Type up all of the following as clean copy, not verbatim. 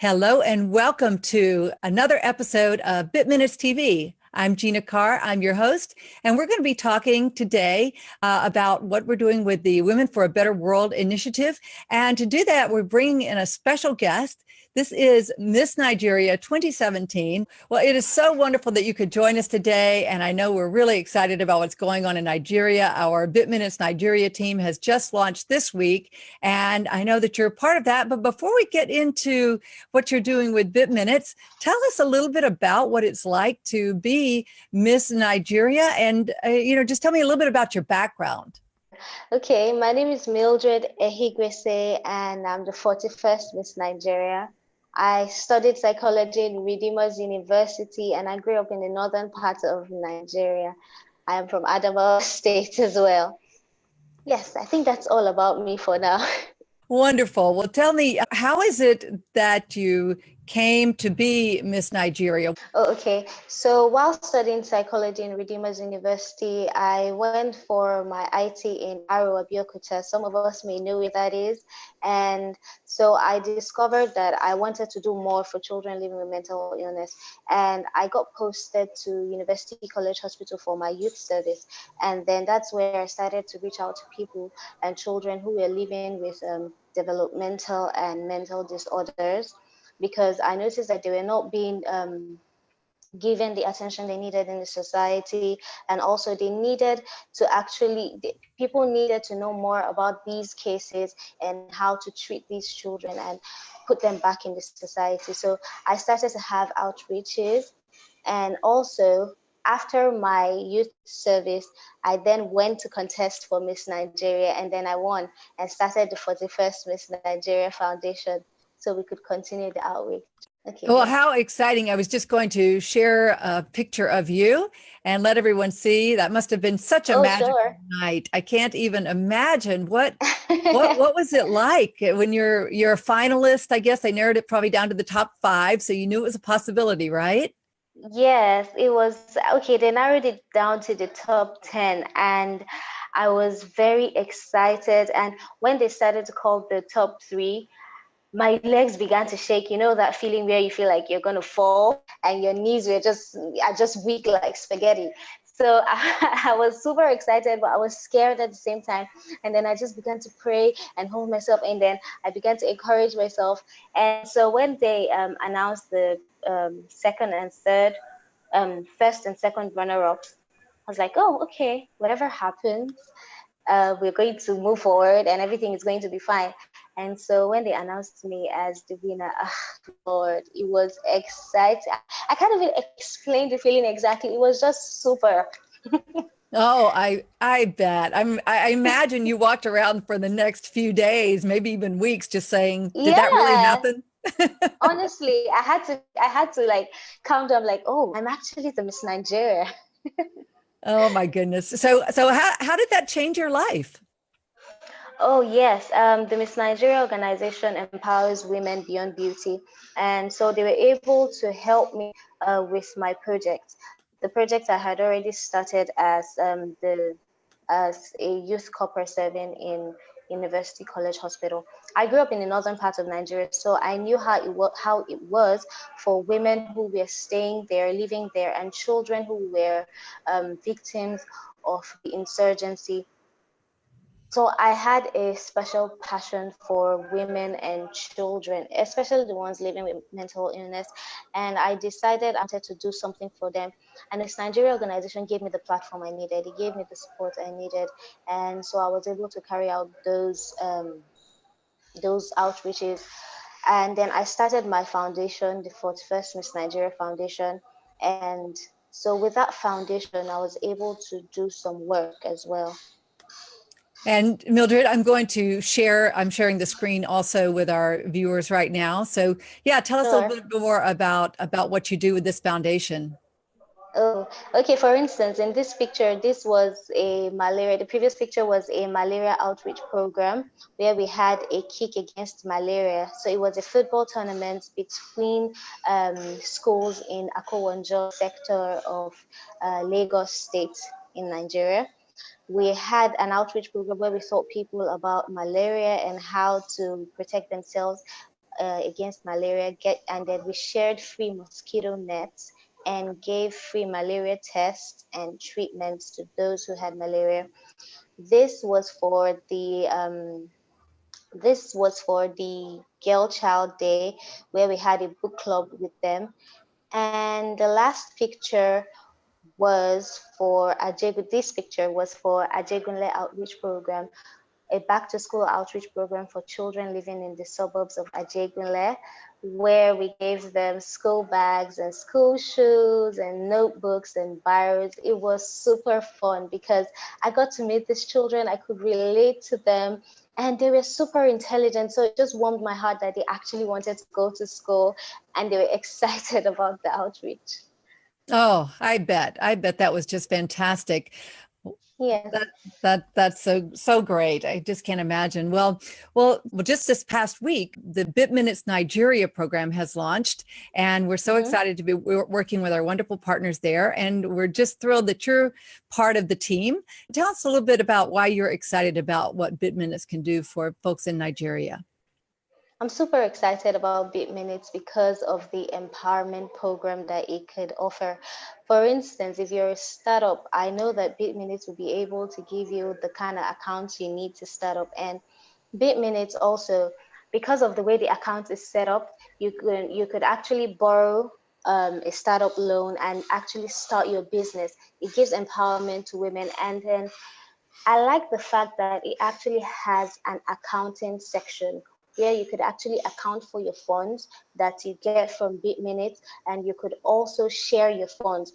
Hello and welcome to another episode of BitMinutes TV. I'm Gina Carr. I'm your host, and we're going to be talking today about what we're doing with the Women for a Better World initiative. And to do that, we're bringing in a special guest. This is Miss Nigeria 2017. Well, it is so wonderful that you could join us today. And I know we're really excited about what's going on in Nigeria. Our BitMinutes Nigeria team has just launched this week. And I know that you're a part of that. But before we get into what you're doing with BitMinutes, tell us a little bit about what it's like to be Miss Nigeria. And, just tell me a little bit about your background. Okay, my name is Mildred Ehigwese, and I'm the 41st Miss Nigeria. I studied psychology in Redeemers University, and I grew up in the northern part of Nigeria. I am from Adamawa State as well. Yes, I think that's all about me for now. Wonderful. Well, tell me, how is it that you came to be Miss Nigeria? Oh, okay. So while studying psychology in Redeemers University, I went for my IT in Aro, Abeokuta. Some of us may know where that is. And so I discovered that I wanted to do more for children living with mental illness. And I got posted to University College Hospital for my youth service. And then that's where I started to reach out to people and children who were living with developmental and mental disorders, because I noticed that they were not being given the attention they needed in the society. And also they needed to people needed to know more about these cases and how to treat these children and put them back in the society. So I started to have outreaches. And also, after my youth service, I then went to contest for Miss Nigeria, and then I won and started the 41st Miss Nigeria Foundation so we could continue the outreach. Okay. Well, how exciting. I was just going to share a picture of you and let everyone see. That must have been such a magical night. I can't even imagine what was it like when you're a finalist. I guess they narrowed it probably down to the top 5, so you knew it was a possibility, right? Yes, it was okay. They narrowed it down to the top 10, and I was very excited. And when they started to call the top 3, my legs began to shake. You know that feeling where you feel like you're going to fall and your knees are just weak like spaghetti. So I was super excited, but I was scared at the same time. And then I just began to pray and hold myself. And then I began to encourage myself. And so when they announced the second and third, first and second runner-ups, I was like, oh, okay, whatever happens, we're going to move forward and everything is going to be fine. And so when they announced me as the winner, Lord, it was exciting. I can't even explain the feeling exactly. It was just super. Oh, I bet. I imagine you walked around for the next few days, maybe even weeks, just saying, did that really happen? Honestly, I had to like calm down, like, oh, I'm actually the Miss Nigeria. Oh my goodness. So how did that change your life? Oh, yes. The Miss Nigeria organization empowers women beyond beauty. And so they were able to help me with my project. The project I had already started as a youth corporate serving in University College Hospital. I grew up in the northern part of Nigeria, so I knew how it was for women who were staying there, living there, and children who were victims of the insurgency. So I had a special passion for women and children, especially the ones living with mental illness. And I decided I wanted to do something for them. And this Nigeria organization gave me the platform I needed. It gave me the support I needed. And so I was able to carry out those outreaches. And then I started my foundation, the 41st Miss Nigeria Foundation. And so with that foundation, I was able to do some work as well. And Mildred, I'm sharing the screen also with our viewers right now. So yeah, tell us a little bit more about what you do with this foundation. Oh, okay. For instance, in this picture, the previous picture was a malaria outreach program where we had a kick against malaria. So it was a football tournament between schools in Akowonjo sector of Lagos State in Nigeria. We had an outreach program where we taught people about malaria and how to protect themselves. against malaria, and then we shared free mosquito nets and gave free malaria tests and treatments to those who had malaria. This was for the Girl Child Day, where we had a book club with them. And the last picture was for this picture was for Ajegunle Outreach Program, a back to school outreach program for children living in the suburbs of Ajegunle, where we gave them school bags and school shoes and notebooks and biros. It was super fun because I got to meet these children. I could relate to them, and they were super intelligent. So it just warmed my heart that they actually wanted to go to school and they were excited about the outreach. Oh, I bet. I bet that was just fantastic. Yes. That's so great. I just can't imagine. Well, just this past week, the BitMinutes Nigeria program has launched, and we're so excited to be working with our wonderful partners there. And we're just thrilled that you're part of the team. Tell us a little bit about why you're excited about what BitMinutes can do for folks in Nigeria. I'm super excited about BitMinutes because of the empowerment program that it could offer. For instance, if you're a startup, I know that BitMinutes will be able to give you the kind of accounts you need to start up. And BitMinutes also, because of the way the account is set up, you could actually borrow a startup loan and actually start your business. It gives empowerment to women. And then I like the fact that it actually has an accounting section where you could actually account for your funds that you get from BitMinutes, and you could also share your funds.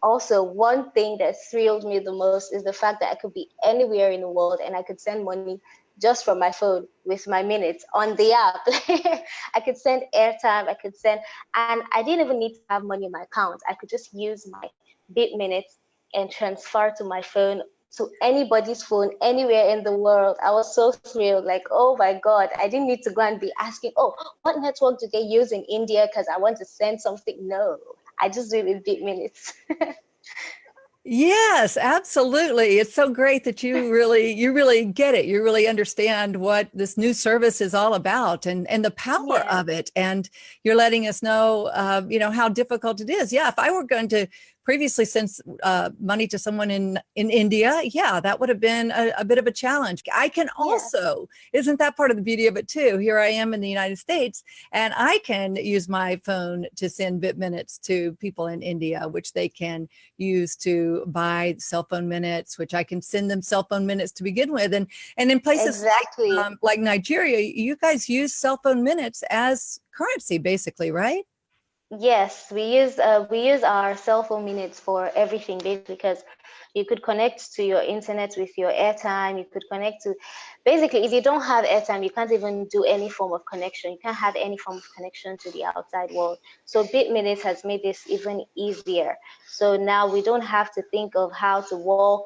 Also, one thing that thrilled me the most is the fact that I could be anywhere in the world and I could send money just from my phone with my minutes on the app. I could send airtime, I could send, and I didn't even need to have money in my account. I could just use my BitMinutes and transfer to my phone, to anybody's phone anywhere in the world. I was so thrilled, like, oh my God, I didn't need to go and be asking, oh, what network do they use in India because I want to send something. No, I just do it with BitMinutes. Yes, absolutely. It's so great that you really get it. You really understand what this new service is all about and the power Yeah. of it. And you're letting us know, how difficult it is. Yeah, if I were going to previously send money to someone in India, yeah, that would have been a bit of a challenge. I can Yeah. also, isn't that part of the beauty of it too? Here I am in the United States, and I can use my phone to send BitMinutes to people in India, which they can use to buy cell phone minutes, which I can send them cell phone minutes to begin with. And in places Exactly. like Nigeria, you guys use cell phone minutes as currency, basically, right? Yes, we use our cell phone minutes for everything basically, because you could connect to your internet with your airtime. You could connect to, basically, if you don't have airtime, you can't even do any form of connection. You can't have any form of connection to the outside world. So BitMinutes has made this even easier. So now we don't have to think of how to walk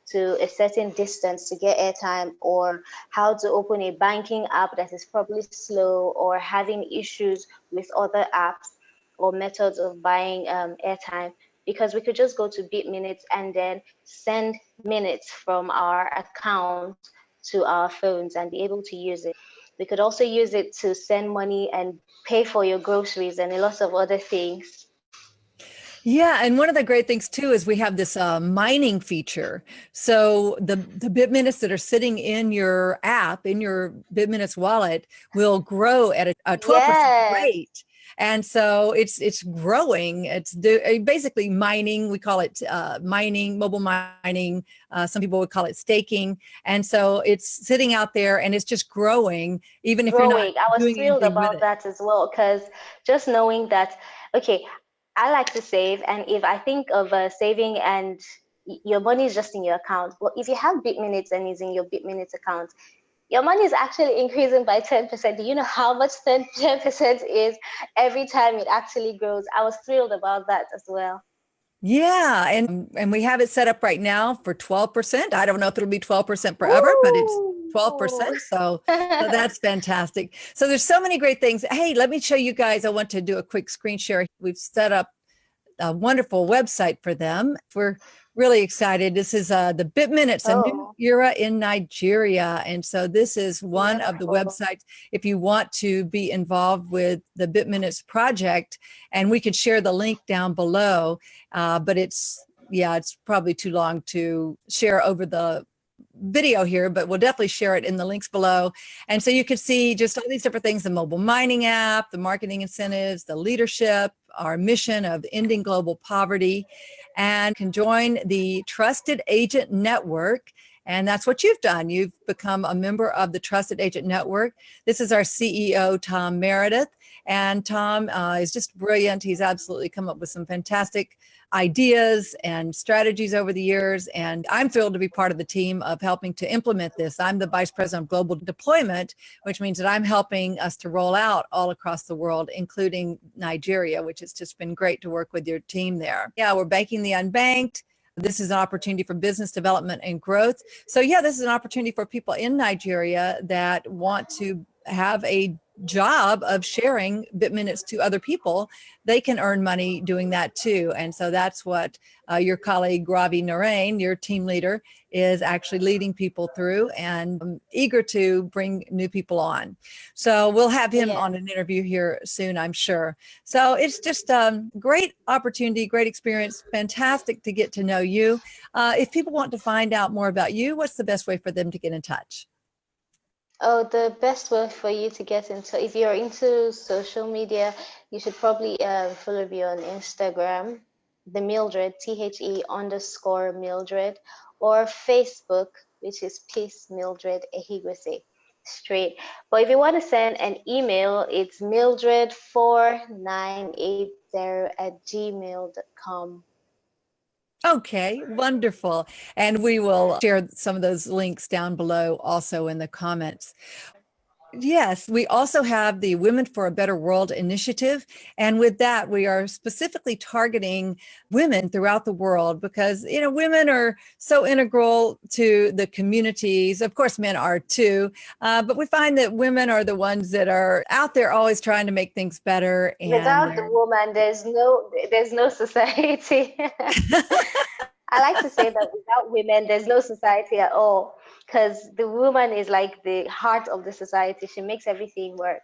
to a certain distance to get airtime, or how to open a banking app that is probably slow, or having issues with other apps or methods of buying airtime, because we could just go to BitMinutes and then send minutes from our account to our phones and be able to use it. We could also use it to send money and pay for your groceries and a lot of other things. Yeah, and one of the great things too is we have this mining feature. So the BitMinutes that are sitting in your app, in your BitMinutes wallet, will grow at a 12% Yes, rate. And so it's growing. It's basically mining. We call it mining, mobile mining. Some people would call it staking. And so it's sitting out there and it's just growing, even if you're not growing. I was doing thrilled anything with about it. that as well, because just knowing that, okay, I like to save, and if I think of saving and your money is just in your account, well, if you have BitMinutes and is in your BitMinutes account, your money is actually increasing by 10%. Do you know how much 10% is every time it actually grows? I was thrilled about that as well. Yeah, and we have it set up right now for 12%. I don't know if it'll be 12% forever, but it's Woo! 12%. So that's fantastic. So there's so many great things. Hey, let me show you guys. I want to do a quick screen share. We've set up a wonderful website for them. We're really excited. This is the BitMinutes, a new Oh, era in Nigeria. And so this is one of the wonderful. websites if you want to be involved with the BitMinutes project. And we could share the link down below, but yeah, it's probably too long to share over the video here, but we'll definitely share it in the links below. And so you can see just all these different things, the mobile mining app, the marketing incentives, the leadership, our mission of ending global poverty, and can join the Trusted Agent Network. And that's what you've done. You've become a member of the Trusted Agent Network. This is our CEO, Tom Meredith. And Tom is just brilliant. He's absolutely come up with some fantastic ideas and strategies over the years. And I'm thrilled to be part of the team of helping to implement this. I'm the Vice President of Global Deployment, which means that I'm helping us to roll out all across the world, including Nigeria, which has just been great to work with your team there. Yeah, we're banking the unbanked. This is an opportunity for business development and growth. So yeah, this is an opportunity for people in Nigeria that want to have a job of sharing BitMinutes to other people. They can earn money doing that too. And so that's what your colleague Ravi Narain, your team leader, is actually leading people through, and I'm eager to bring new people on. So we'll have him on Yes. an interview here soon, I'm sure. So it's just a great opportunity, great experience, fantastic to get to know you. If people want to find out more about you, what's the best way for them to get in touch? Oh, the best way for you to get into, if you're into social media, you should probably follow me on Instagram, the Mildred, THE_Mildred, or Facebook, which is Peace Mildred Ehigwese, straight. But if you want to send an email, it's mildred4980@gmail.com. Okay, wonderful. And we will share some of those links down below also in the comments. Yes, we also have the Women for a Better World initiative. And with that, we are specifically targeting women throughout the world because, women are so integral to the communities. Of course, men are too. But we find that women are the ones that are out there always trying to make things better. And Without the woman, there's no society. I like to say that without women, there's no society at all, because the woman is like the heart of the society. She makes everything work.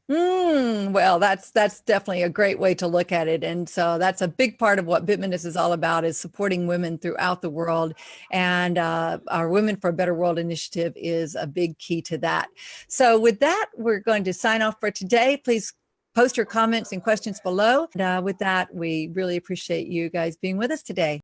Well, that's definitely a great way to look at it. And so that's a big part of what BitMinutes is all about, is supporting women throughout the world. And our Women for a Better World initiative is a big key to that. So with that, we're going to sign off for today. Please post your comments and questions below. And with that, we really appreciate you guys being with us today.